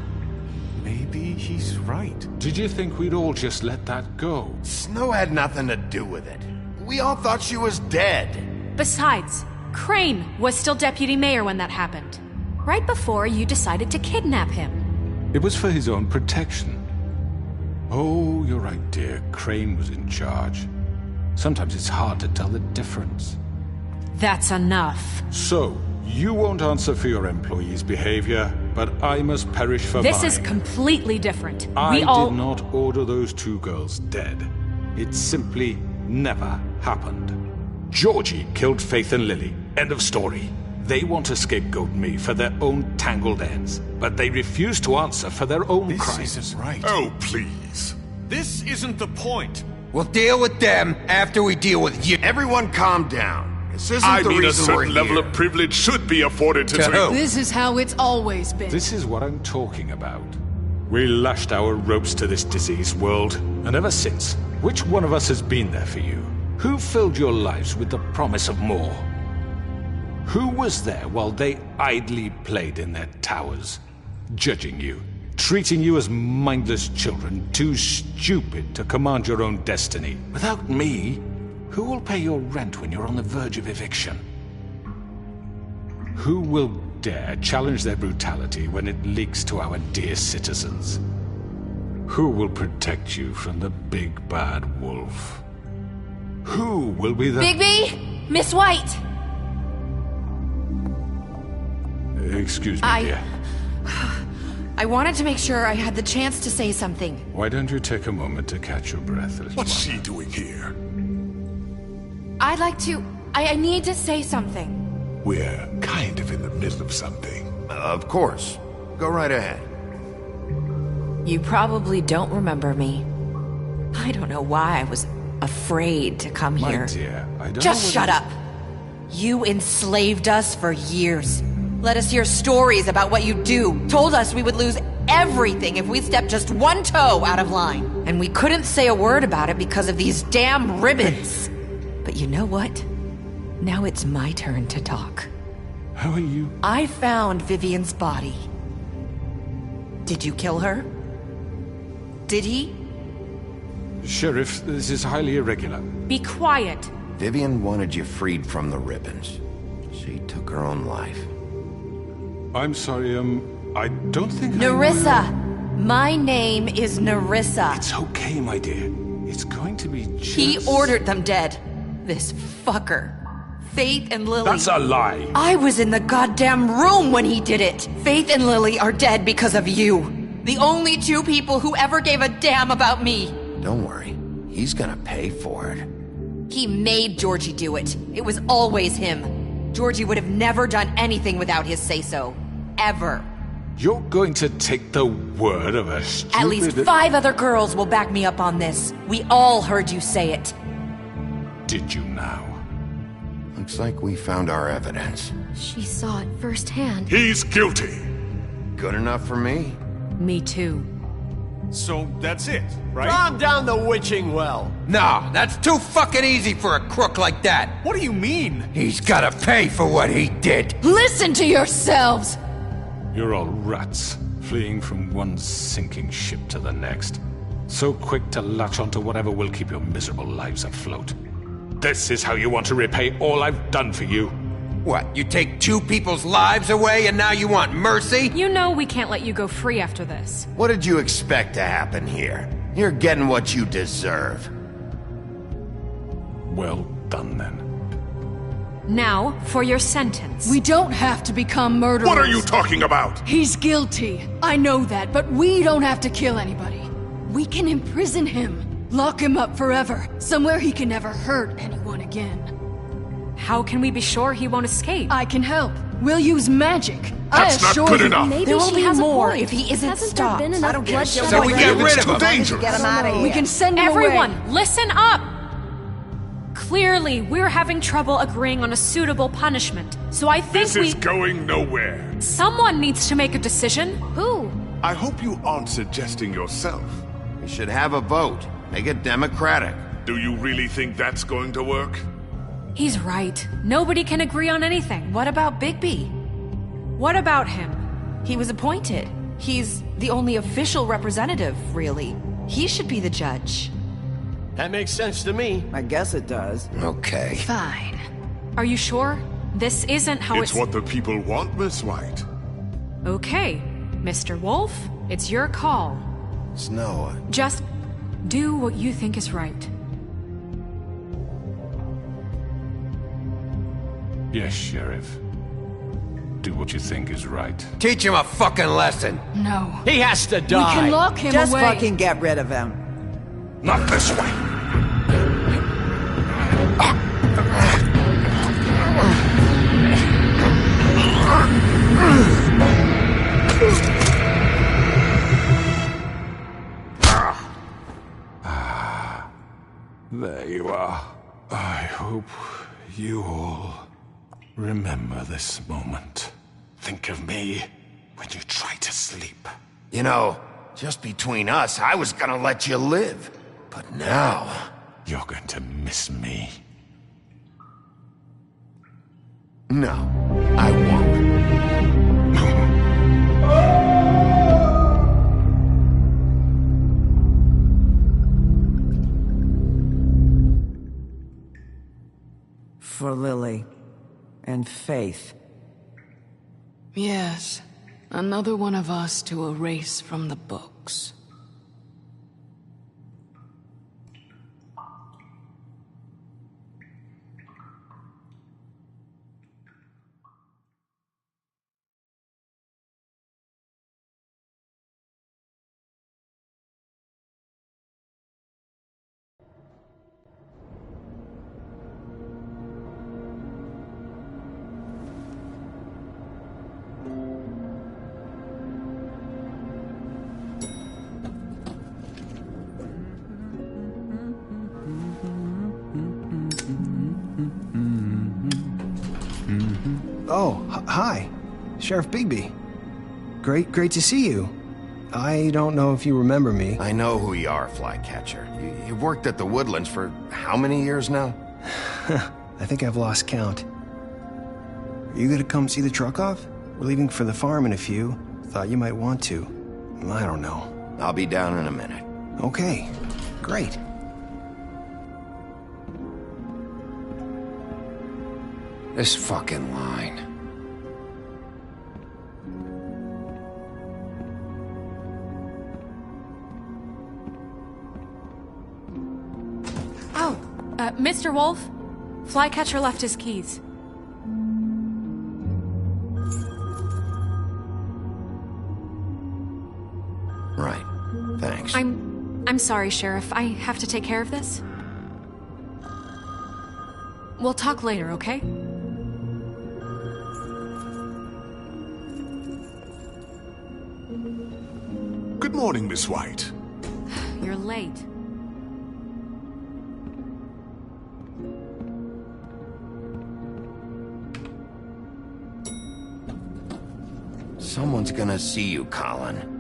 Speaker 13: Maybe he's right.
Speaker 7: Did you think we'd all just let that go?
Speaker 2: Snow had nothing to do with it. We all thought she was dead.
Speaker 3: Besides, Crane was still deputy mayor when that happened. Right before you decided to kidnap him.
Speaker 7: It was for his own protection. Oh, you're right, dear. Crane was in charge. Sometimes it's hard to tell the difference.
Speaker 3: That's enough.
Speaker 7: So, you won't answer for your employees' behavior, but I must perish for mine.
Speaker 3: This is completely different.
Speaker 7: I did not order those two girls dead. It simply never happened. Georgie killed Faith and Lily. End of story. They want to scapegoat me for their own tangled ends, but they refuse to answer for their own crimes.
Speaker 13: This isn't right.
Speaker 15: Oh, please.
Speaker 13: This isn't the point.
Speaker 14: We'll deal with them after we deal with you.
Speaker 2: Everyone calm down. This isn't
Speaker 15: I
Speaker 2: the
Speaker 15: mean, a
Speaker 2: reason we're
Speaker 15: certain level
Speaker 2: here.
Speaker 15: of privilege should be afforded to
Speaker 14: who?
Speaker 1: This is how it's always been.
Speaker 7: This is what I'm talking about. We lashed our ropes to this diseased world, and ever since, which one of us has been there for you? Who filled your lives with the promise of more? Who was there while they idly played in their towers, judging you, treating you as mindless children, too stupid to command your own destiny? Without me, who will pay your rent when you're on the verge of eviction? Who will dare challenge their brutality when it leaks to our dear citizens? Who will protect you from the big bad wolf? Who will be the—
Speaker 16: Bigby! Miss White!
Speaker 7: Excuse me, dear.
Speaker 17: I wanted to make sure I had the chance to say something.
Speaker 7: Why don't you take a moment to catch your breath?
Speaker 15: What's she doing here?
Speaker 17: I'd like to... I need to say something.
Speaker 15: We're kind of in the middle of something.
Speaker 2: Of course. Go right ahead.
Speaker 17: You probably don't remember me. I don't know why I was afraid to come
Speaker 7: My
Speaker 17: here.
Speaker 7: dear, I don't
Speaker 17: Just
Speaker 7: know
Speaker 17: shut up. You enslaved us for years. Let us hear stories about what you do. Told us we would lose everything if we stepped just one toe out of line. And we couldn't say a word about it because of these damn ribbons. But you know what? Now it's my turn to talk.
Speaker 7: How are you?
Speaker 17: I found Vivian's body. Did you kill her? Did he?
Speaker 7: Sheriff, this is highly irregular.
Speaker 3: Be quiet.
Speaker 2: Vivian wanted you freed from the ribbons. She took her own life.
Speaker 7: I'm sorry, I don't think
Speaker 17: Nerissa! My name is Nerissa.
Speaker 7: It's okay, my dear. It's going to be just...
Speaker 17: He ordered them dead. This fucker. Faith and Lily.
Speaker 7: That's a lie.
Speaker 17: I was in the goddamn room when he did it. Faith and Lily are dead because of you. The only two people who ever gave a damn about me.
Speaker 2: Don't worry. He's gonna pay for it.
Speaker 17: He made Georgie do it. It was always him. Georgie would have never done anything without his say-so. Ever.
Speaker 7: You're going to take the word of a stupid...
Speaker 17: At least 5 other girls will back me up on this. We all heard you say it.
Speaker 7: Did you now?
Speaker 2: Looks like we found our evidence.
Speaker 16: She saw it firsthand.
Speaker 15: He's guilty.
Speaker 2: Good enough for me?
Speaker 3: Me too.
Speaker 13: So that's it, right?
Speaker 9: Calm down the witching well.
Speaker 14: Nah, that's too fucking easy for a crook like that.
Speaker 13: What do you mean?
Speaker 14: He's gotta pay for what he did.
Speaker 1: Listen to yourselves!
Speaker 7: You're all rats, fleeing from one sinking ship to the next. So quick to latch onto whatever will keep your miserable lives afloat. This is how you want to repay all I've done for you.
Speaker 14: What, you take 2 people's lives away and now you want mercy?
Speaker 3: You know we can't let you go free after this.
Speaker 2: What did you expect to happen here? You're getting what you deserve.
Speaker 7: Well done, then.
Speaker 3: Now, for your sentence.
Speaker 1: We don't have to become murderers.
Speaker 15: What are you talking about?
Speaker 1: He's guilty. I know that, but we don't have to kill anybody. We can imprison him. Lock him up forever. Somewhere he can never hurt anyone again.
Speaker 3: How can we be sure he won't escape?
Speaker 1: I can help. We'll use magic.
Speaker 15: That's not good enough.
Speaker 17: There will be more if he isn't
Speaker 16: Hasn't
Speaker 17: stopped.
Speaker 16: there been enough bloodshed?
Speaker 14: So we get rid of him.
Speaker 2: Dangerous.
Speaker 4: Get him out of here.
Speaker 1: We can send him
Speaker 3: Everyone,
Speaker 1: away.
Speaker 3: listen up! Clearly, we're having trouble agreeing on a suitable punishment. So I think
Speaker 15: This is going nowhere.
Speaker 3: Someone needs to make a decision. Who?
Speaker 15: I hope you aren't suggesting yourself.
Speaker 2: We should have a vote. Make it democratic.
Speaker 15: Do you really think that's going to work?
Speaker 3: He's right. Nobody can agree on anything.
Speaker 17: What about Bigby?
Speaker 3: What about him?
Speaker 17: He was appointed. He's the only official representative, really. He should be the judge.
Speaker 9: That makes sense to me.
Speaker 4: I guess it does.
Speaker 2: Okay.
Speaker 3: Fine. Are you sure? This isn't how
Speaker 15: It's what the people want, Miss White.
Speaker 3: Okay, Mr. Wolf, it's your call.
Speaker 2: Snow.
Speaker 3: Just do what you think is right.
Speaker 7: Yes, Sheriff. Do what you think is right.
Speaker 14: Teach him a fucking lesson.
Speaker 1: No.
Speaker 9: He has to die.
Speaker 1: We can lock him
Speaker 4: Just
Speaker 1: away.
Speaker 4: fucking get rid of him.
Speaker 15: Not this way.
Speaker 7: There you are. I hope you all remember this moment. Think of me when you try to sleep.
Speaker 2: You know, just between us, I was gonna let you live. But now...
Speaker 7: You're going to miss me.
Speaker 2: No, I won't.
Speaker 4: For Lily and Faith.
Speaker 1: Yes, another one of us to erase from the books.
Speaker 18: Oh, hi. Sheriff Bigby. Great to see you. I don't know if you remember me.
Speaker 2: I know who you are, Flycatcher. You've worked at the Woodlands for how many years now?
Speaker 18: I think I've lost count. Are you gonna come see the truck off? We're leaving for the farm in a few. Thought you might want to. I don't know.
Speaker 2: I'll be down in a minute.
Speaker 18: Okay, great.
Speaker 14: This fucking line.
Speaker 3: Oh, Mr. Wolf, Flycatcher left his keys.
Speaker 2: Right. Thanks.
Speaker 3: I'm sorry, Sheriff. I have to take care of this. We'll talk later, okay?
Speaker 15: Good morning, Miss White.
Speaker 3: You're late.
Speaker 2: Someone's gonna see you, Colin.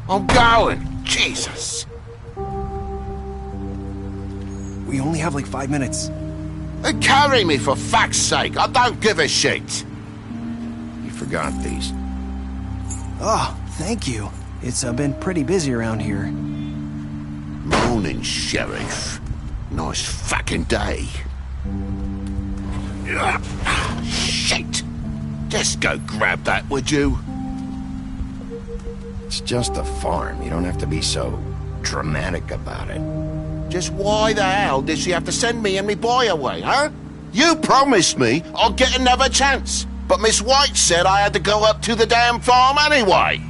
Speaker 14: I'm going! Jesus!
Speaker 18: We only have like 5 minutes.
Speaker 14: Carry me, for fuck's sake! I don't give a shit!
Speaker 2: You forgot these.
Speaker 18: Oh, thank you. It's been pretty busy around here.
Speaker 14: Morning, Sheriff. Nice fucking day. Shit!
Speaker 2: Just go grab that, would you? It's just a farm. You don't have to be so dramatic about it.
Speaker 19: Just why the hell did she have to send me and me boy away, huh? You promised me I'll get another chance, but Miss White said I had to go up to the damn farm anyway.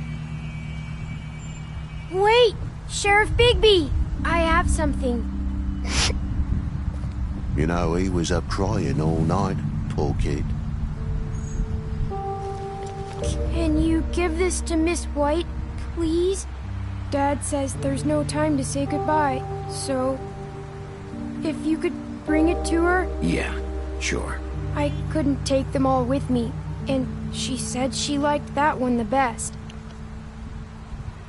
Speaker 20: Wait, Sheriff Bigby, I have something.
Speaker 19: You know, he was up crying all night, poor kid.
Speaker 20: Can you give this to Miss White, please? Dad says there's no time to say goodbye, so if you could bring it to her?
Speaker 2: Yeah, sure.
Speaker 20: I couldn't take them all with me, and she said she liked that one the best.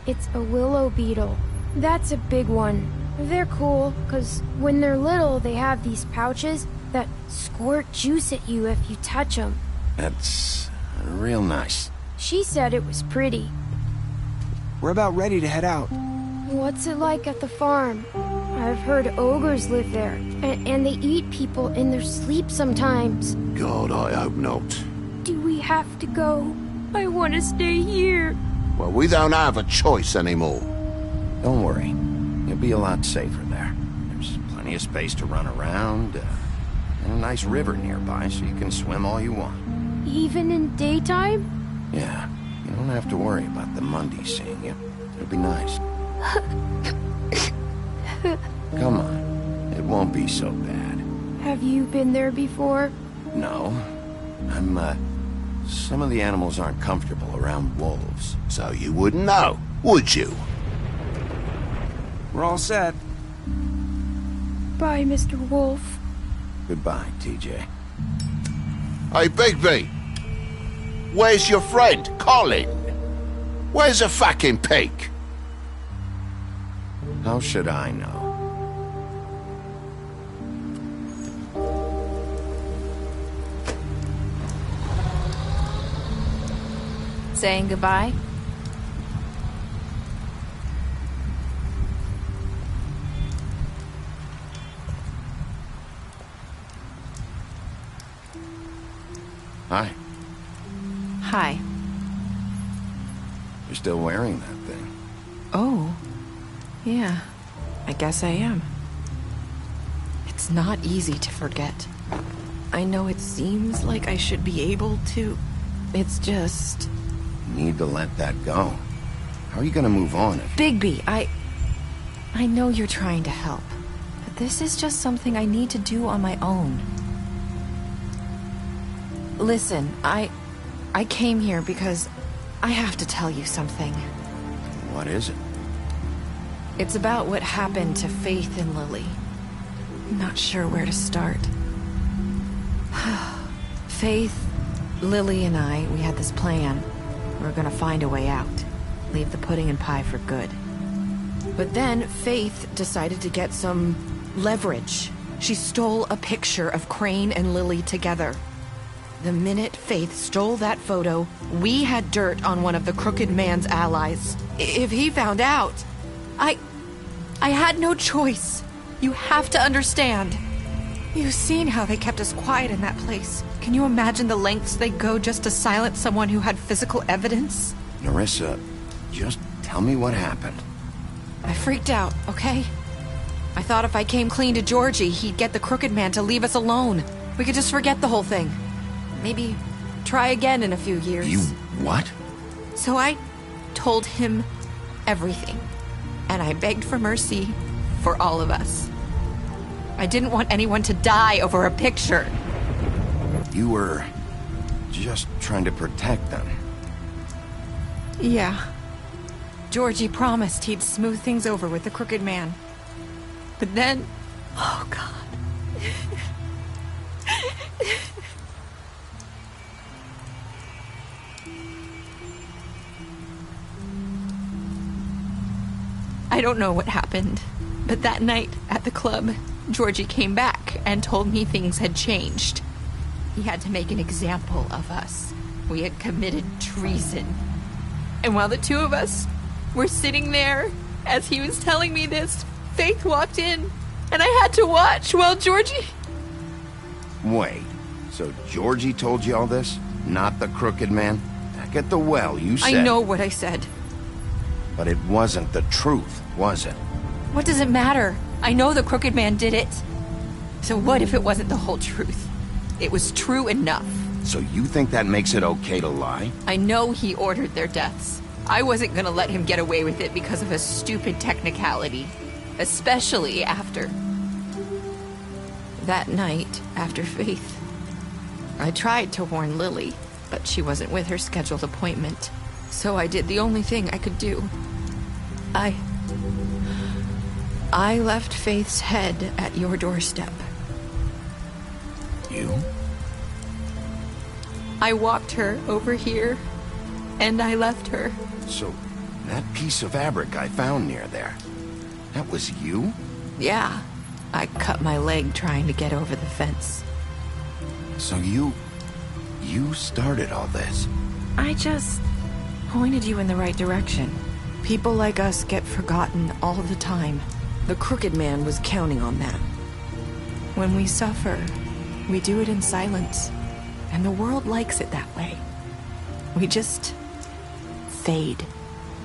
Speaker 20: It's a willow beetle. That's a big one. They're cool, 'cause when they're little, they have these pouches that squirt juice at you if you touch them.
Speaker 2: That's real nice.
Speaker 20: She said it was pretty.
Speaker 18: We're about ready to head out.
Speaker 20: What's it like at the farm? I've heard ogres live there, and they eat people in their sleep sometimes.
Speaker 19: God, I hope not.
Speaker 20: Do we have to go? I want to stay here.
Speaker 19: Well, we don't have a choice anymore.
Speaker 2: Don't worry. You'll be a lot safer there. There's plenty of space to run around, and a nice river nearby so you can swim all you want.
Speaker 20: Even in daytime?
Speaker 2: Yeah, you don't have to worry about the Mundies seeing you. It'll be nice. Come on, it won't be so bad.
Speaker 20: Have you been there before?
Speaker 2: No. Some of the animals aren't comfortable around wolves.
Speaker 19: So you wouldn't know, would you?
Speaker 18: We're all set.
Speaker 20: Bye, Mr. Wolf.
Speaker 2: Goodbye, TJ.
Speaker 19: Hey, Bigby. Where's your friend, Colin? Where's the fucking pig?
Speaker 2: How should I know?
Speaker 17: Saying goodbye?
Speaker 2: Hi.
Speaker 17: Hi.
Speaker 2: You're still wearing that thing.
Speaker 17: Oh. Yeah. I guess I am. It's not easy to forget. I know it seems like I should be able to. It's just...
Speaker 2: You need to let that go. How are you gonna move on if...
Speaker 17: Bigby, I know you're trying to help. But this is just something I need to do on my own. Listen, I came here because I have to tell you something.
Speaker 2: What is it?
Speaker 17: It's about what happened to Faith and Lily. I'm not sure where to start. Faith, Lily, and I, we had this plan. We were gonna find a way out. Leave the pudding and pie for good. But then Faith decided to get some leverage. She stole a picture of Crane and Lily together. The minute Faith stole that photo, we had dirt on one of the Crooked Man's allies. If he found out, I had no choice. You have to understand. You've seen how they kept us quiet in that place. Can you imagine the lengths they go just to silence someone who had physical evidence?
Speaker 2: Nerissa, just tell me what happened.
Speaker 17: I freaked out, okay? I thought if I came clean to Georgie, he'd get the Crooked Man to leave us alone. We could just forget the whole thing. Maybe try again in a few years.
Speaker 2: You what?
Speaker 17: So I told him everything. And I begged for mercy for all of us. I didn't want anyone to die over a picture.
Speaker 2: You were just trying to protect them.
Speaker 17: Yeah. Georgie promised he'd smooth things over with the Crooked Man. But then... Oh, God. I don't know what happened, but that night at the club, Georgie came back and told me things had changed. He had to make an example of us. We had committed treason. And while the two of us were sitting there, as he was telling me this, Faith walked in, and I had to watch while Georgie...
Speaker 2: Wait, so Georgie told you all this? not the Crooked Man? Back at the well, you said...
Speaker 17: I know what I said.
Speaker 2: But it wasn't the truth, was it?
Speaker 17: What does it matter? I know the Crooked Man did it. So what if it wasn't the whole truth? It was true enough.
Speaker 2: So you think that makes it okay to lie?
Speaker 17: I know he ordered their deaths. I wasn't gonna let him get away with it because of a stupid technicality. Especially after... that night, after Faith. I tried to warn Lily, but she wasn't with her scheduled appointment. So I did the only thing I could do. I left Faith's head at your doorstep.
Speaker 2: You?
Speaker 17: I walked her over here, and I left her.
Speaker 2: So, that piece of fabric I found near there, that was you?
Speaker 17: Yeah. I cut my leg trying to get over the fence.
Speaker 2: So you started all this?
Speaker 17: I just pointed you in the right direction. People like us get forgotten all the time. The Crooked Man was counting on that. When we suffer, we do it in silence. And the world likes it that way. We just fade,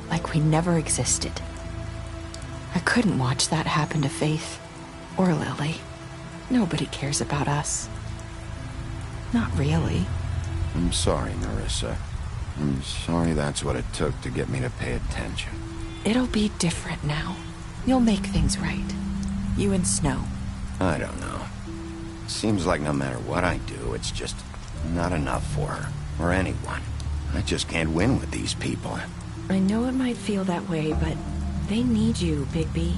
Speaker 17: like we never existed. I couldn't watch that happen to Faith, or Lily. Nobody cares about us. Not really.
Speaker 2: I'm sorry, Marissa. I'm sorry that's what it took to get me to pay attention.
Speaker 17: It'll be different now. You'll make things right. You and Snow.
Speaker 2: I don't know. Seems like no matter what I do, it's just not enough for her, or anyone. I just can't win with these people.
Speaker 17: I know it might feel that way, but they need you, Bigby.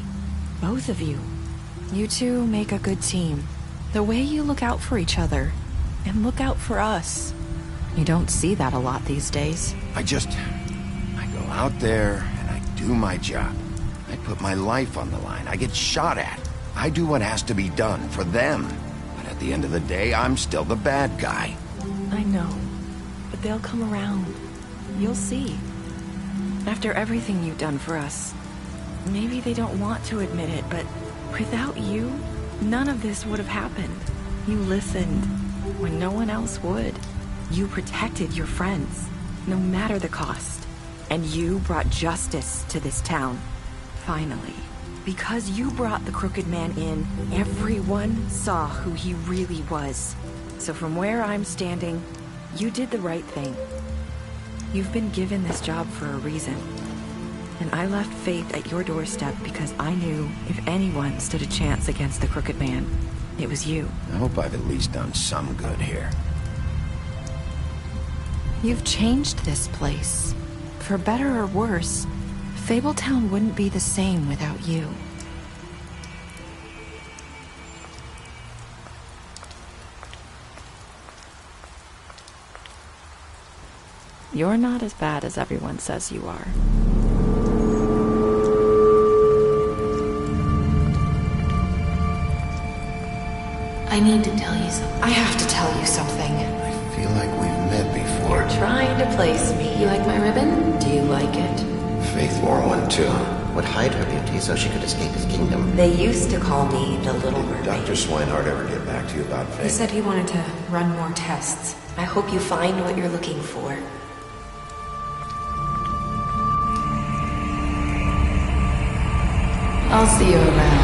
Speaker 17: Both of you. You two make a good team. The way you look out for each other, and look out for us. You don't see that a lot these days.
Speaker 2: I go out there, and I do my job. I put my life on the line. I get shot at. I do what has to be done for them. But at the end of the day, I'm still the bad guy.
Speaker 17: I know, but they'll come around. You'll see. After everything you've done for us, maybe they don't want to admit it, but without you, none of this would have happened. You listened when no one else would. You protected your friends, no matter the cost. And you brought justice to this town. Finally. Because you brought the Crooked Man in, everyone saw who he really was. So from where I'm standing, you did the right thing. You've been given this job for a reason. And I left Faith at your doorstep because I knew if anyone stood a chance against the Crooked Man, it was you.
Speaker 2: I hope I've at least done some good here.
Speaker 17: You've changed this place. For better or worse, Fabletown wouldn't be the same without you. You're not as bad as everyone says you are.
Speaker 21: I need to tell you something.
Speaker 17: I have to tell you something.
Speaker 2: I feel like we've met before.
Speaker 21: You're trying to place me. You like my ribbon? Do you like it?
Speaker 2: Faith wore one too.
Speaker 22: Would hide her beauty so she could escape his kingdom.
Speaker 21: They used to call me the Little Mermaid.
Speaker 2: Dr. Swinehart ever get back to you about Faith?
Speaker 21: He said he wanted to run more tests. I hope you find what you're looking for. I'll see you around.